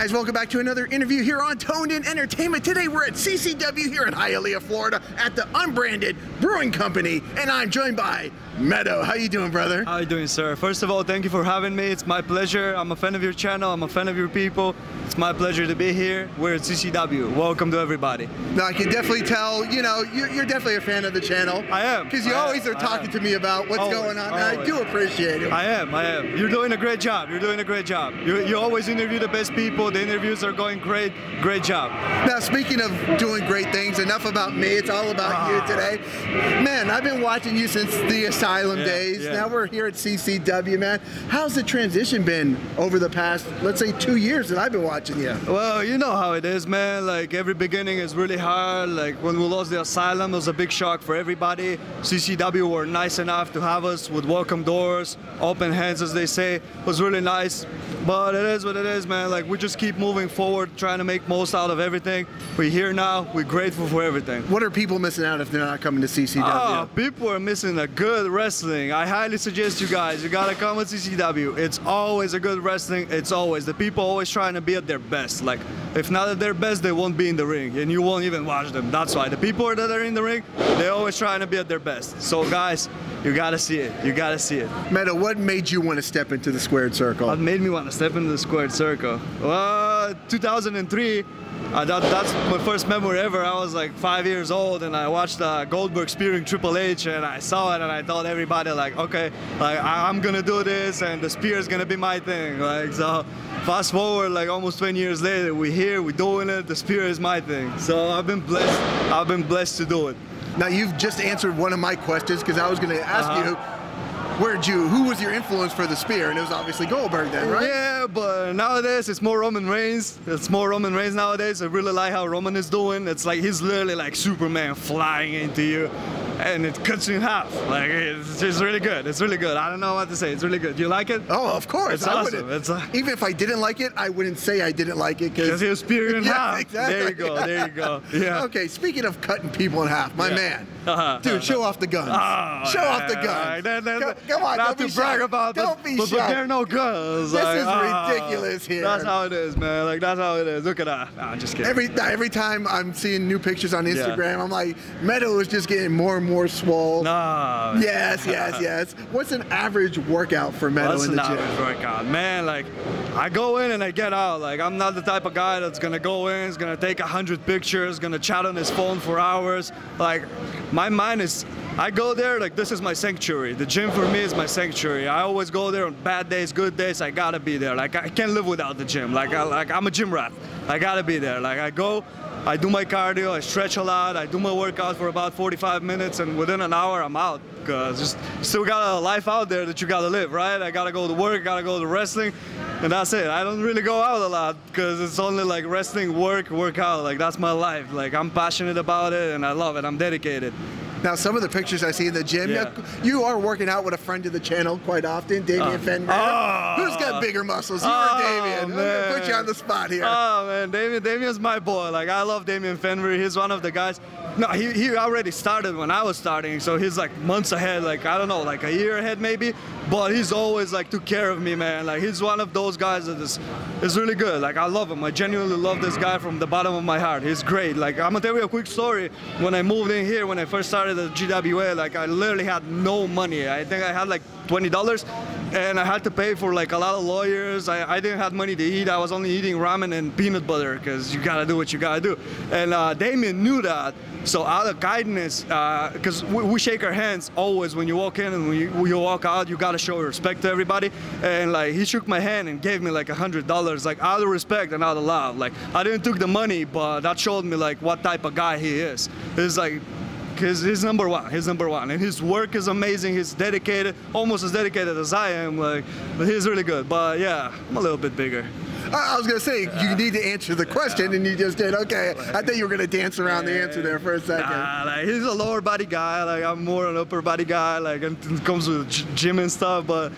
guys, welcome back to another interview here on Toned In Entertainment. Today we're at CCW here in Hialeah, Florida at the Unbranded Brewing Company, and I'm joined by Meto. How you doing, brother? How you doing, sir? First of all, thank you for having me. It's my pleasure. I'm a fan of your channel. I'm a fan of your people. It's my pleasure to be here. We're at CCW. Welcome to everybody. Now, I can definitely tell, you know, you're definitely a fan of the channel. I am. Because you always are talking to me about what's going on, and I do appreciate it. I am. You're doing a great job. You're doing a great job. You always interview the best people. The interviews are going great. Great job. Now, speaking of doing great things, enough about me. It's all about you today. Man, I've been watching you since the Asylum days. Yeah. Now we're here at CCW, man. How's the transition been over the past, let's say, 2 years that I've been watching you? Well, you know how it is, man. Like, every beginning is really hard. Like, when we lost the Asylum, it was a big shock for everybody. CCW were nice enough to have us with welcome doors, open hands, as they say. It was really nice. But it is what it is, man. Like, we just keep moving forward, trying to make most out of everything. We're here now. We're grateful for everything. What are people missing out if they're not coming to CCW? Oh, people are missing a good wrestling. I highly suggest you guys, you gotta come with CCW. It's always a good wrestling. It's always. The people always trying to be at their best. Like, if not at their best, they won't be in the ring, and you won't even watch them. That's why. The people that are in the ring, they're always trying to be at their best. So, guys, you gotta see it. You gotta see it. Meto, what made you want to step into the squared circle? What made me want to step into the squared circle? Well, 2003. That's my first memory ever. I was like 5 years old, and I watched Goldberg spearing Triple H, and I saw it, and I told everybody, like, okay, like, I'm gonna do this, and the spear is gonna be my thing. Like, so fast forward, like, almost 20 years later, we're here, we're doing it. The spear is my thing. So I've been blessed. I've been blessed to do it. Now, you've just answered one of my questions, because I was going to ask you, who was your influence for the spear? And it was obviously Goldberg then, right? Yeah, but nowadays it's more Roman Reigns. It's more Roman Reigns nowadays. I really like how Roman is doing. It's like he's literally like Superman flying into you, and it cuts you in half. Like, it's really good. It's really good. I don't know what to say. It's really good. Do you like it? Oh, of course. It's awesome. Even if I didn't like it, I wouldn't say I didn't like it because he was spearing in half. Exactly. There you go. There you go. Yeah. Okay, speaking of cutting people in half, my man. Dude, show off the guns. Show off the guns. Come on, not to brag about, don't be but there are no guns. This is ridiculous here. That's how it is, man. Like, that's how it is. Look at that. Nah, I'm just kidding. Every time I'm seeing new pictures on Instagram, I'm like, Meto is just getting more and more swole. Nah. Yes. What's an average workout for Meto in the gym? Average workout? Man, like, I go in and I get out. Like, I'm not the type of guy that's gonna go in, is gonna take 100 pictures, gonna chat on his phone for hours. Like, my mind is, I go there, like, this is my sanctuary. The gym for me is my sanctuary. I always go there on bad days, good days, I gotta be there. Like, I can't live without the gym. Like, I'm a gym rat. I gotta be there. Like, I go, I do my cardio, I stretch a lot, I do my workout for about 45 minutes, and within an hour, I'm out. Because just still got a life out there that you gotta live, right? I gotta go to work, gotta go to wrestling, and that's it. I don't really go out a lot because it's only like wrestling, work out. Like, that's my life. Like, I'm passionate about it, and I love it. I'm dedicated. Now, some of the pictures I see in the gym, you are working out with a friend of the channel quite often, Damien Fenrir. Who's got bigger muscles, you or Damien? I'm going to put you on the spot here. Oh, man, Damien's my boy. Like, I love Damien Fenrir. He's one of the guys. No, he already started when I was starting, so he's like months ahead, like, I don't know, like a year ahead maybe, but he's always like took care of me, man. Like, he's one of those guys that is really good. Like, I love him. I genuinely love this guy from the bottom of my heart. He's great. Like, I'm gonna tell you a quick story. When I moved in here, when I first started at GWA, like, I literally had no money. I think I had like $20, and I had to pay for like a lot of lawyers. I didn't have money to eat. I was only eating ramen and peanut butter because you gotta do what you gotta do. And Damien knew that. So out of kindness, because we shake our hands always when you walk in, and when you walk out, you gotta show respect to everybody. And like, he shook my hand and gave me like $100, like, out of respect and out of love. Like, I didn't took the money, but that showed me like what type of guy he is. It's like, because he's number one, and his work is amazing. He's dedicated, almost as dedicated as I am. Like, but he's really good. But yeah, I'm a little bit bigger. I was going to say, you need to answer the question, and you just did. Okay, I thought you were going to dance around the answer there for a second. Nah, like, he's a lower body guy. Like, I'm more an upper body guy. Like, and it comes with gym and stuff. But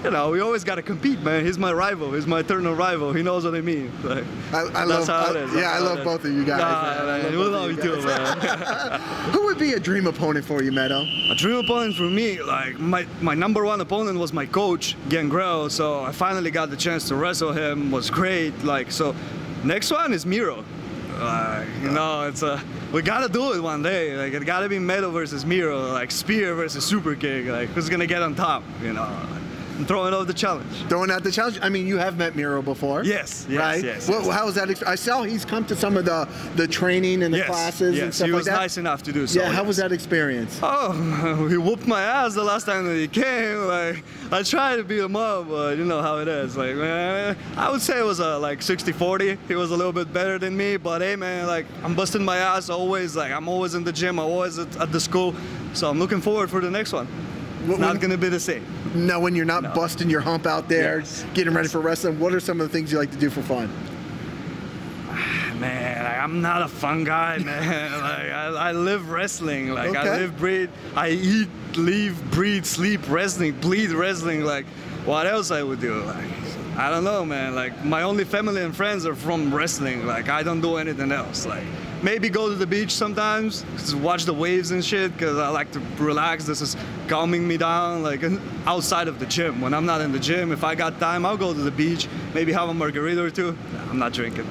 you know, we always got to compete, man. He's my rival. He's my eternal rival. He knows what I mean. Like, I love how it is. Yeah, I love both of you guys. Nah, man, we love you too, man. Who would be a dream opponent for you, Meto? A dream opponent for me, like my #1 opponent was my coach, Gangrel. So I finally got the chance to wrestle him. Was great. Like, so next one is Miro. You know, it's we gotta do it one day. Like, it gotta be Meto versus Miro, like spear versus super kick. Like, who's gonna get on top? You know, I'm throwing out the challenge. Throwing out the challenge. I mean, you have met Miro before. Yes, right? Yes. Well, how was that? I saw he's come to some of the training and the classes and stuff he like was that. nice enough to do so. Yeah, how was that experience? Oh, he whooped my ass the last time that he came. Like, I tried to beat him up, but you know how it is. Like, man, I would say it was like 60-40. He was a little bit better than me, but hey, man, like, I'm busting my ass always. Like, I'm always in the gym, I'm always at the school, so I'm looking forward for the next one. Not gonna be the same. No, when you're not busting your hump out there, getting ready for wrestling, what are some of the things you like to do for fun? Man, like, I'm not a fun guy, man. Like, I live wrestling. Like, I live, breathe, I eat, live, breathe, sleep wrestling, bleed wrestling. Like, what else I would do? Like, I don't know, man. Like, my only family and friends are from wrestling. Like, I don't do anything else. Like, maybe go to the beach sometimes, just watch the waves and shit, because I like to relax. This is calming me down, like, outside of the gym. When I'm not in the gym, if I got time, I'll go to the beach, maybe have a margarita or two. No, I'm not drinking.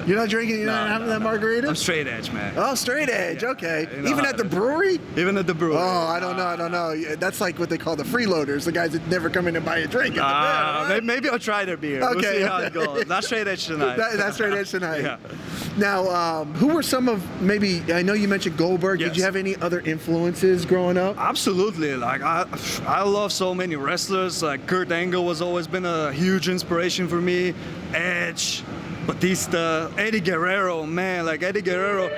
You're not drinking? You're not having that margarita? I'm straight edge, man. Oh, straight edge. Yeah. Okay. You know, even at the brewery? Even at the brewery. Oh, I don't know. That's like what they call the freeloaders, the guys that never come in and buy a drink at the bar, right? Maybe I'll try their beer. Okay. We'll see how it goes. Not straight edge tonight. That's straight edge tonight. Yeah. Now, who were some of, maybe, I know you mentioned Goldberg. Yes. Did you have any other influences growing up? Absolutely. Like, I love so many wrestlers. Like, Kurt Angle has always been a huge inspiration for me. Edge, Batista, Eddie Guerrero, man. Like, Eddie Guerrero,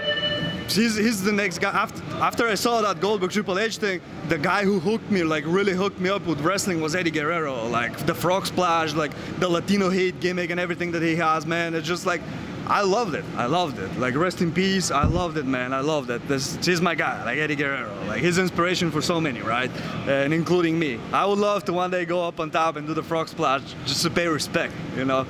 he's the next guy. After I saw that Goldberg Triple H thing, the guy who hooked me, like really hooked me up with wrestling, was Eddie Guerrero. Like, the frog splash, like the Latino hate gimmick and everything that he has, man. It's just like, I loved it. I loved it. Like, rest in peace. I loved it, man. I loved it. He's my guy, like Eddie Guerrero. Like, his inspiration for so many, right? And including me. I would love to one day go up on top and do the frog splash just to pay respect, you know?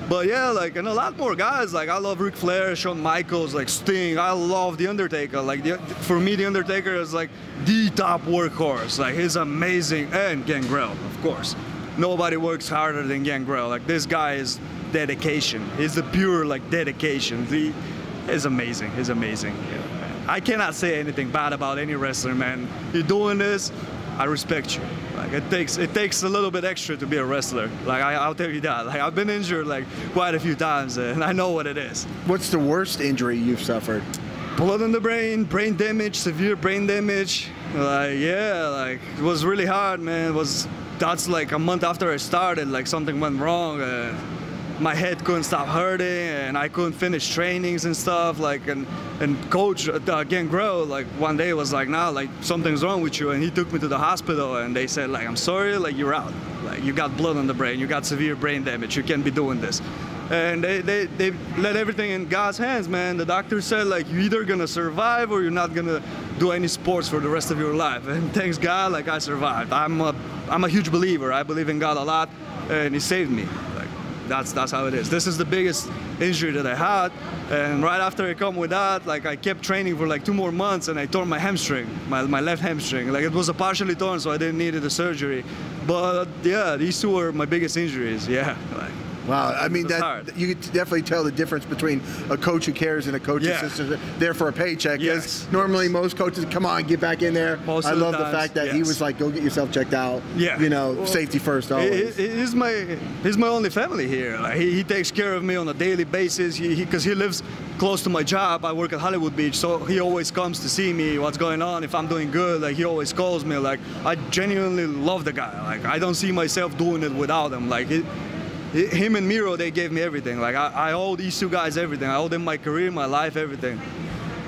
But yeah, like, and a lot more guys. Like, I love Ric Flair, Shawn Michaels, like Sting. I love The Undertaker. Like, for me, The Undertaker is like the top workhorse. Like, he's amazing. And Gangrel, of course. Nobody works harder than Gangrel. Like, this guy is dedication. He's the pure, like, dedication. He's amazing. He's amazing. Yeah, man. I cannot say anything bad about any wrestler, man. You're doing this, I respect you. Like, it takes a little bit extra to be a wrestler. Like, I'll tell you that. Like, I've been injured like quite a few times, and I know what it is. What's the worst injury you've suffered? Blood on the brain damage, severe brain damage. Like, yeah, like, it was really hard, man. That's like a month after I started. Like, something went wrong. My head couldn't stop hurting, and I couldn't finish trainings and stuff. Like, and coach Gangrel, like, one day was like, nah, like, something's wrong with you, and he took me to the hospital, and they said, like, I'm sorry, like, you're out. Like, you got blood on the brain, you got severe brain damage, you can't be doing this. And they let everything in God's hands, man. The doctor said, like, you're either gonna survive or you're not gonna do any sports for the rest of your life. And thanks God, like, I survived. I'm a huge believer. I believe in God a lot, and he saved me. That's how it is. This is the biggest injury that I had, and right after I come with that, like, I kept training for like 2 more months, and I tore my hamstring, my left hamstring. Like, it was a partially torn, so I didn't need the surgery. But yeah, these 2 were my biggest injuries. Yeah. Like, wow, I mean, that you could definitely tell the difference between a coach who cares and a coach that's just there for a paycheck. Yes. Normally, most coaches, come on, get back in there. I love the fact that he was like, go get yourself checked out. Yeah. You know, well, safety first always. He's my only family here. Like, he takes care of me on a daily basis. Because he lives close to my job. I work at Hollywood Beach, so he always comes to see me, what's going on, if I'm doing good. Like, he always calls me. Like, I genuinely love the guy. Like, I don't see myself doing it without him. Like, him and Miro, they gave me everything. Like, I owe these 2 guys everything. I owe them my career, my life, everything.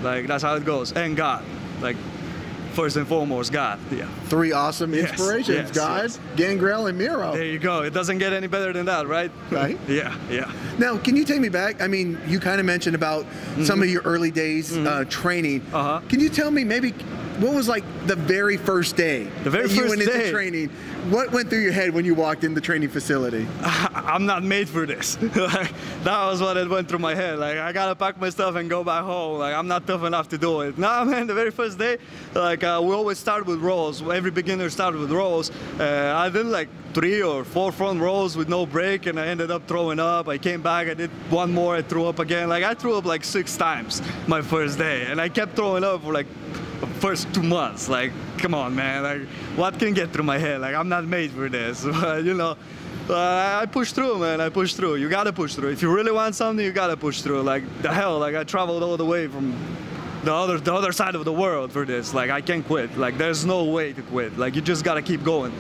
Like, that's how it goes. And God. Like, first and foremost, God. Yeah. 3 awesome inspirations, guys. Gangrel and Miro. There you go. It doesn't get any better than that, right? Right. Yeah, yeah. Now, can you take me back? I mean, you kind of mentioned about some of your early days training. Can you tell me maybe what was like the very first day? The very that you first went into day. training. What went through your head when you walked in the training facility? I'm not made for this. Like, that was what it went through my head. Like, I gotta pack my stuff and go back home. Like, I'm not tough enough to do it. Nah, man, the very first day, like, we always start with rolls. Every beginner started with rolls. I did like 3 or 4 front rolls with no break, and I ended up throwing up. I came back, I did 1 more, I threw up again. Like, I threw up like 6 times my first day, and I kept throwing up for like the first 2 months. Like, come on, man, like, what can get through my head? Like, I'm not made for this. But, you know, I pushed through, man. I pushed through. You gotta push through. If you really want something, you gotta push through. Like, the hell, like, I traveled all the way from the other side of the world for this. Like, I can't quit. Like, there's no way to quit. Like, you just gotta keep going.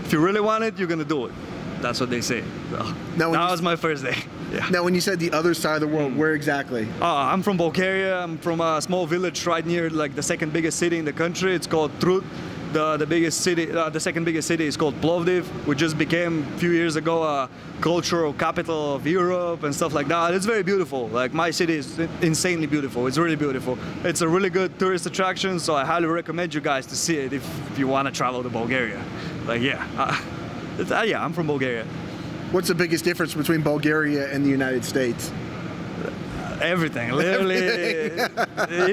If you really want it, you're gonna do it. That's what they say. So, that was my first day. Yeah. Now, when you said the other side of the world, where exactly? I'm from Bulgaria. I'm from a small village right near like the second biggest city in the country. It's called Trud. The biggest city, the second biggest city is called Plovdiv, which just became a few years ago a cultural capital of Europe and stuff like that. It's very beautiful. Like, my city is insanely beautiful. It's really beautiful. It's a really good tourist attraction, so I highly recommend you guys to see it if you want to travel to Bulgaria. Like, yeah, yeah, I'm from Bulgaria. What's the biggest difference between Bulgaria and the United States? Everything, literally.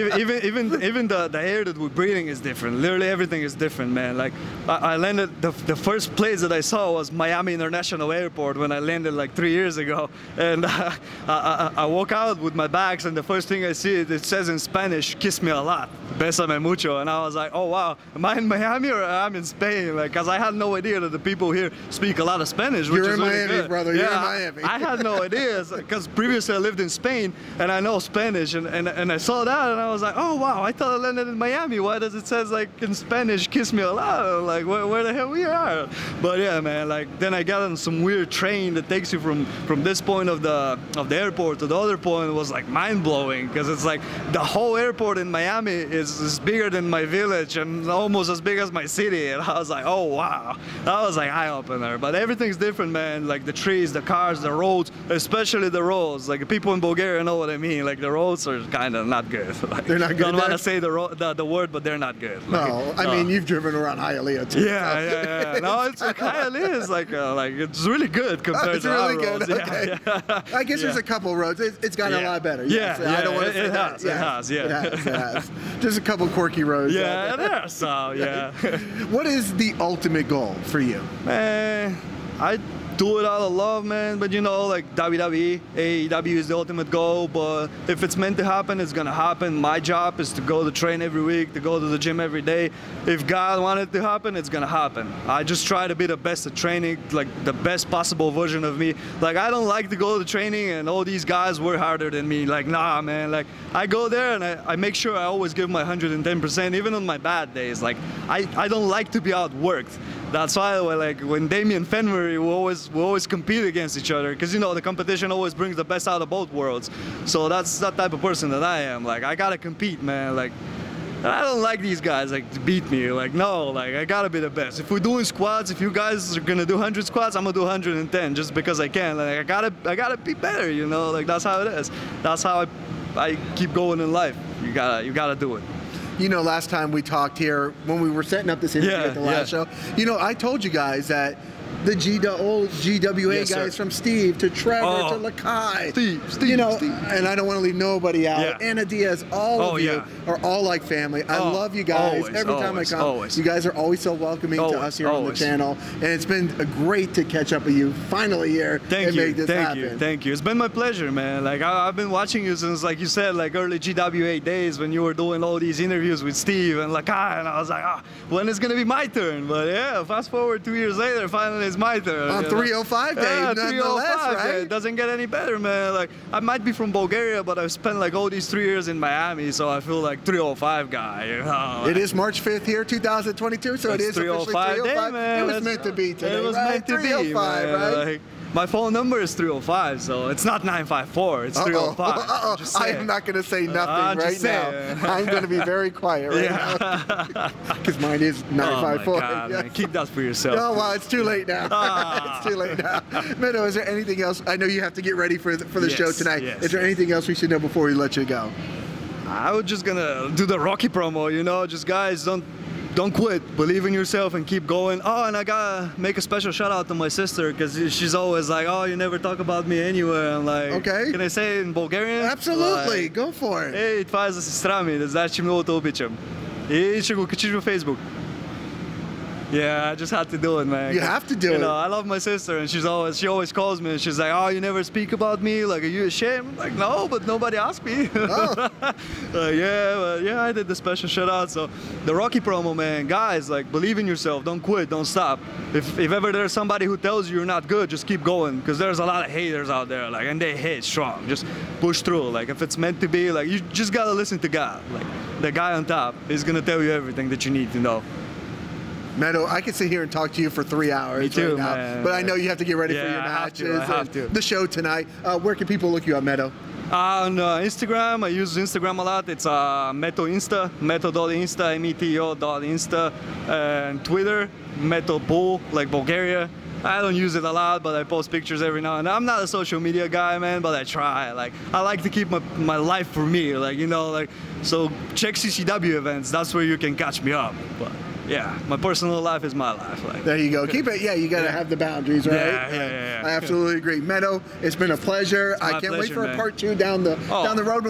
even the air that we're breathing is different. Literally everything is different, man. Like, I landed, the first place that I saw was Miami International Airport when I landed like 3 years ago. And I walk out with my bags, and the first thing I see, it says in Spanish, "Kiss me a lot, besame mucho." And I was like, oh wow, am I in Miami or I'm in Spain? Like, cause I had no idea that the people here speak a lot of Spanish, which You're is in really Miami, good. brother. Yeah, You're in Miami. I had no idea, because previously I lived in Spain, and I know Spanish, and I saw that, and I was like, oh wow, I thought I landed in Miami. Why does it says like in Spanish, "Kiss me a lot"? I'm like, where the hell we are? But yeah, man, like, then I got on some weird train that takes you from this point of the airport to the other point. It was like mind-blowing, because it's like the whole airport in Miami is bigger than my village and almost as big as my city, and I was like, oh wow, that was like eye-opener. But everything's different, man. Like, the trees, the cars, the roads, especially the roads. Like, people in Bulgaria know what I mean. Like, the roads are kind of not good. Like, they're not good. Don't want to say the word, but they're not good. Like, no, I mean, you've driven around Hialeah too. Yeah, so. Yeah. No, it's Hialeah is like it's really good compared to really our good. roads. Okay. Yeah. I guess there's a couple roads. It's gotten a lot better. Yes. Yeah, I don't want to say it that. has. It has. Yeah. It has. Just a couple quirky roads. Yeah, there. So yeah. What is the ultimate goal for you? Man, I do it out of love, man. But you know, like WWE, AEW is the ultimate goal. But if it's meant to happen, it's gonna happen. My job is to go to train every week, to go to the gym every day. If God wanted it to happen, it's gonna happen. I just try to be the best at training, like the best possible version of me. Like, I don't like to go to training and all these guys work harder than me. Like, nah, man. Like, I go there and I make sure I always give my 110%, even on my bad days. Like, I don't like to be outworked. That's why, like, when Damien Fenwery, we always compete against each other, because, you know, the competition always brings the best out of both worlds. So that's that type of person that I am. Like, I gotta compete, man. Like, I don't like these guys like to beat me. Like, no, like, I gotta be the best. If we're doing squats, if you guys are gonna do 100 squats, I'm gonna do 110 just because I can. Like, I gotta be better, you know. Like, that's how it is. That's how I keep going in life. You gotta do it. You know, last time we talked here, when we were setting up this interview at the last show, you know, I told you guys that the old GWA guys, from Steve to Trevor to Lakai, Steve, you know, Steve. And I don't want to leave nobody out. Anna Diaz, all of you are all like family. I love you guys. Every time I come, you guys are always so welcoming to us here on the channel, and it's been great to catch up with you finally here and make this happen. Thank you. It's been my pleasure, man. Like, I've been watching you since, like you said, like early GWA days when you were doing all these interviews with Steve and Lakai, and I was like, when is gonna be my turn? But yeah, fast forward 2 years later, finally it's my turn. On 305 day, nonetheless, right? It doesn't get any better, man. Like, I might be from Bulgaria, but I've spent like all these 3 years in Miami, so I feel like 305 guy, you know? It is March 5th here, 2022, so it is officially 305. Day, man. It was meant to be today, It was meant to be, man. Right? Like, my phone number is 305, so it's not 954, it's 305. I am not going to say nothing right now. I'm going to be very quiet right now. Because mine is 954. Oh my God, man. Keep that for yourself. No, well, it's too late now. It's too late now. Meto, is there anything else? I know you have to get ready for the show tonight. Is there anything else we should know before we let you go? I was just gonna do the Rocky promo, you know, just guys, don't quit, believe in yourself and keep going. Oh, and I gotta make a special shout out to my sister, because she's always like, oh, you never talk about me anywhere. I'm like, okay. Can I say it in Bulgarian? Absolutely, like, go for it. Ей, това е за сестра ми, да знаеш, че много те обичам. И ще го качиш във Facebook. Yeah, I just had to do it, man. You have to do it. You know, I love my sister, and she always calls me, and she's like, "Oh, you never speak about me. Like, are you ashamed?" I'm like, no, but nobody asked me. Oh. Yeah, I did the special shout out. So the Rocky promo, man, guys, like, believe in yourself. Don't quit. Don't stop. If ever there's somebody who tells you you're not good, just keep going, because there's a lot of haters out there, like, and they hate strong. Just push through. Like, if it's meant to be, like, you just gotta listen to God. Like, the guy on top is gonna tell you everything that you need to know. Meto, I could sit here and talk to you for 3 hours. Me too, right now, man. But I know you have to get ready for your matches. I have to. The show tonight. Where can people look you up, Meto? On Instagram, I use Instagram a lot. It's Meto.insta, Meto.insta, Meto.insta, and Twitter, Meto Bull, like Bulgaria. I don't use it a lot, but I post pictures every now and then. I'm not a social media guy, man, but I try. Like, I like to keep my life for me, like, you know, like, so check CCW events. That's where you can catch me up. But yeah, my personal life is my life. Like, there you go. Keep it. Yeah, you got to have the boundaries, right? Yeah. I absolutely agree. Meto, it's been a pleasure. I can't wait for a part 2 down the road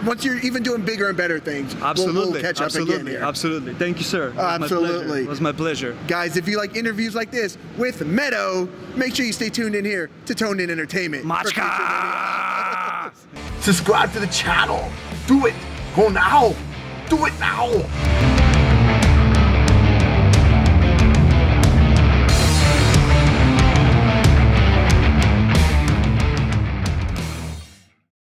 once you're even doing bigger and better things. Absolutely. We'll catch up again here. Absolutely. Thank you, sir. Absolutely. It was my pleasure. Guys, if you like interviews like this with Meto, make sure you stay tuned in here to Toned In Entertainment. Machka! Subscribe to the channel. Do it. Go now. Do it now.